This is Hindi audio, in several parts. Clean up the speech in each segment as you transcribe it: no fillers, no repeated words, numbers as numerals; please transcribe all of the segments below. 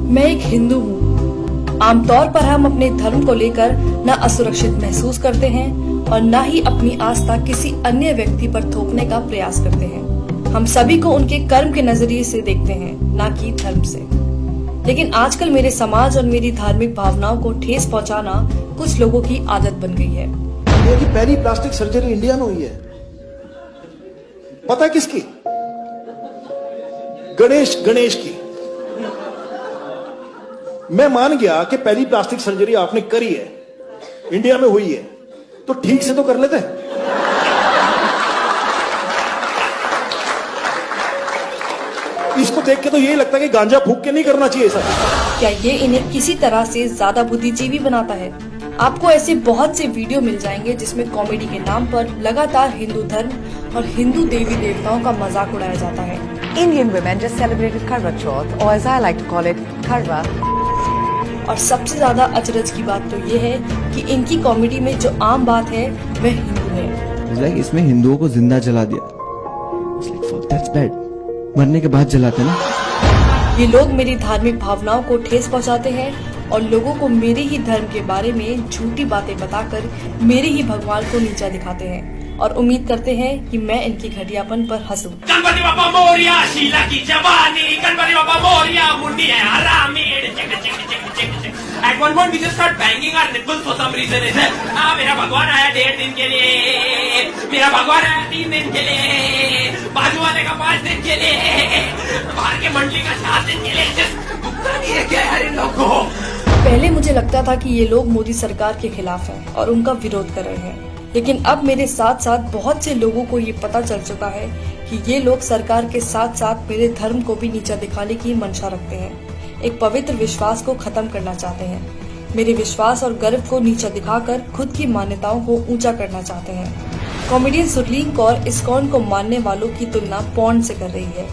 मैं एक हिंदू हूँ। आमतौर पर हम अपने धर्म को लेकर न असुरक्षित महसूस करते हैं और न ही अपनी आस्था किसी अन्य व्यक्ति पर थोपने का प्रयास करते हैं। हम सभी को उनके कर्म के नजरिए से देखते हैं, न कि धर्म से। लेकिन आजकल मेरे समाज और मेरी धार्मिक भावनाओं को ठेस पहुंचाना कुछ लोगों की आदत बन गई है। इंडिया की पहली प्लास्टिक सर्जरी इंडिया में हुई है। पता है किसकी? गणेश की। मैं मान गया कि पहली प्लास्टिक सर्जरी आपने करी है, इंडिया में हुई है, तो ठीक से तो कर लेते। इसको देख के तो यही लगता है कि गांजा फूक के नहीं करना चाहिए सर। क्या ये इन्हें किसी तरह से ज्यादा बुद्धिजीवी बनाता है? आपको ऐसे बहुत से वीडियो मिल जाएंगे जिसमें कॉमेडी के नाम पर लगातार हिंदू धर्म और हिंदू देवी देवताओं का मजाक उड़ाया जाता है। Indian women just celebrated Karwa Chauth, or as I like to call it, Karwa. और सबसे ज्यादा अचरज की बात तो ये है कि इनकी कॉमेडी में जो आम बात है वह हिंदू है। इसमें हिंदुओं को जिंदा जला दिया। Fuck, that's bad. मरने के बाद जलाते ना। ये लोग मेरी धार्मिक भावनाओं को ठेस पहुंचाते हैं और लोगों को मेरे ही धर्म के बारे में झूठी बातें बताकर मेरे ही भगवान को नीचा दिखाते हैं और उम्मीद करते हैं कि मैं इनकी घटियापन पर हंसूं। गणपति बाप्पा मोरिया, शीला की जवानी, गणपति बाप्पा मोरिया, मुंडी है हरामी, At one point we just start banging our nipples for some reason. मेरा भगवान आया 1.5 दिन के लिए, मेरा भगवान आया 3 दिन के लिए, बाजू वाले का 5 दिन के लिए, बाहर के मंडली का 7 दिन के लिए। गुप्ता नहीं है क्या यार इन लोगों को? पहले मुझे लगता था कि ये लोग मोदी सरकार के खिलाफ हैं और उनका विरोध कर रहे हैं, लेकिन अब मेरे साथ साथ बहुत से लोगों को ये पता चल चुका है कि ये लोग सरकार के साथ साथ मेरे धर्म को भी नीचा दिखाने की मंशा रखते हैं। एक पवित्र विश्वास को खत्म करना चाहते हैं। मेरे विश्वास और गर्व को नीचा दिखाकर खुद की मान्यताओं को ऊंचा करना चाहते हैं। कॉमेडियन सुरलीन कौर इस्कॉन को मानने वालों की तुलना पॉर्न से कर रही है।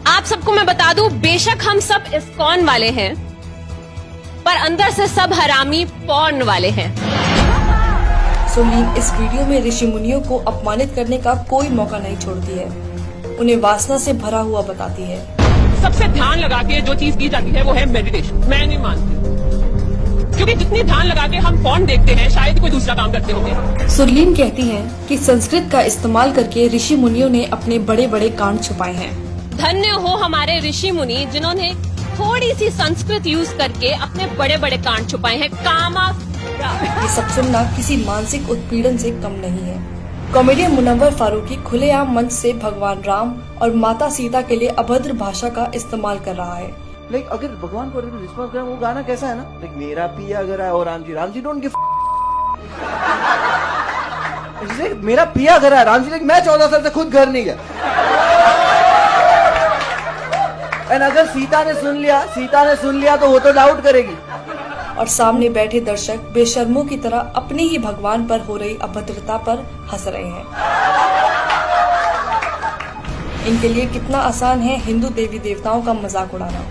आप सबको मैं बता दूं, बेशक हम सब इस्कॉन वाले हैं, पर अंदर से सब हरामी पॉर्न वाले हैं। सुरलीन इस वीडियो में ऋषि मुनियों को अपमानित करने का कोई मौका नहीं छोड़ती है, उन्हें वासना से भरा हुआ बताती है। सबसे ध्यान लगा के जो चीज की जाती है वो है मेडिटेशन। मैं नहीं मानती, क्योंकि जितनी ध्यान लगा के हम फोन देखते हैं शायद कोई दूसरा काम करते होंगे। सुरलीन कहती हैं कि संस्कृत का इस्तेमाल करके ऋषि मुनियों ने अपने बड़े बड़े कांड छुपाए हैं। धन्य हो हमारे ऋषि मुनि जिन्होंने थोड़ी सी संस्कृत यूज करके अपने बड़े बड़े कांड छुपाए हैं। कामा ये सब सुनना किसी मानसिक उत्पीड़न से कम नहीं है। कॉमेडियन मुनव्वर फारूकी खुलेआम मंच से भगवान राम और माता सीता के लिए अभद्र भाषा का इस्तेमाल कर रहा है। लाइक अगर भगवान को रिस्पॉन्स करें, वो गाना कैसा है ना, लाइक मेरा पिया अगर है और राम जी डोंट गिव। मेरा पिया घर है, राम जी लाइक मैं 14 साल से खुद घर नहीं गया। एंड अगर सीता ने सुन लिया तो वो तो डाउट करेगी। और सामने बैठे दर्शक बेशर्मों की तरह अपने ही भगवान पर हो रही अभद्रता पर हंस रहे हैं। इनके लिए कितना आसान है हिंदू देवी देवताओं का मजाक उड़ाना,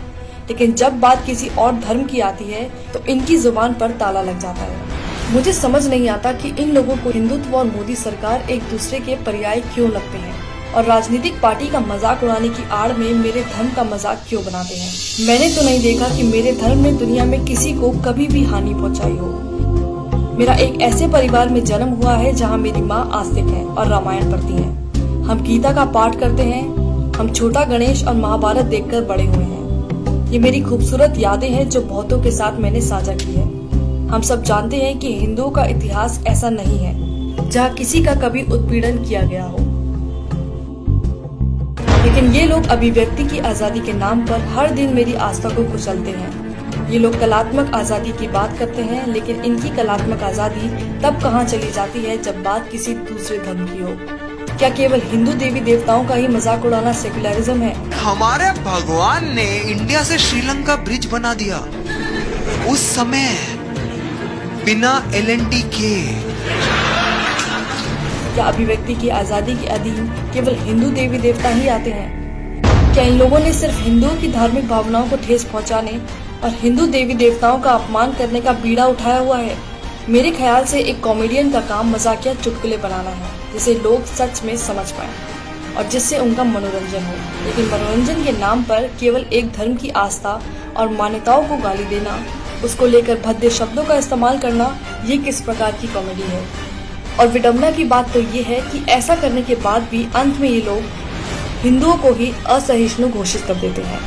लेकिन जब बात किसी और धर्म की आती है तो इनकी जुबान पर ताला लग जाता है। मुझे समझ नहीं आता कि इन लोगों को हिंदुत्व और मोदी सरकार एक दूसरे के पर्याय क्यों लगते हैं और राजनीतिक पार्टी का मजाक उड़ाने की आड़ में मेरे धर्म का मजाक क्यों बनाते हैं। मैंने तो नहीं देखा कि मेरे धर्म ने दुनिया में किसी को कभी भी हानि पहुंचाई हो। मेरा एक ऐसे परिवार में जन्म हुआ है जहां मेरी माँ आस्तिक है और रामायण पढ़ती हैं। हम गीता का पाठ करते हैं। हम छोटा गणेश और महाभारत देखकर बड़े हुए हैं। ये मेरी खूबसूरत यादें हैं जो बहुतों के साथ मैंने साझा की है। हम सब जानते हैं कि हिंदुओं का इतिहास ऐसा नहीं है जहाँ किसी का कभी उत्पीड़न किया गया हो, लेकिन ये लोग अभिव्यक्ति की आजादी के नाम पर हर दिन मेरी आस्था को कुचलते हैं। ये लोग कलात्मक आजादी की बात करते हैं, लेकिन इनकी कलात्मक आजादी तब कहाँ चली जाती है जब बात किसी दूसरे धर्म की हो। क्या केवल हिंदू देवी देवताओं का ही मजाक उड़ाना सेकुलरिज्म है? हमारे भगवान ने इंडिया से श्रीलंका ब्रिज बना दिया उस समय बिना LNT के। क्या अभिव्यक्ति की आजादी के अधीन केवल हिंदू देवी देवता ही आते हैं? क्या इन लोगों ने सिर्फ हिंदुओं की धार्मिक भावनाओं को ठेस पहुंचाने और हिंदू देवी देवताओं का अपमान करने का बीड़ा उठाया हुआ है? मेरे ख्याल से एक कॉमेडियन का काम मजाकिया चुटकुले बनाना है जिसे लोग सच में समझ पाएं और जिससे उनका मनोरंजन हो, लेकिन मनोरंजन के नाम पर केवल एक धर्म की आस्था और मान्यताओं को गाली देना, उसको लेकर भद्दे शब्दों का इस्तेमाल करना, ये किस प्रकार की कॉमेडी है। और विडंबना की बात तो ये है कि ऐसा करने के बाद भी अंत में ये लोग हिंदुओं को ही असहिष्णु घोषित कर देते हैं।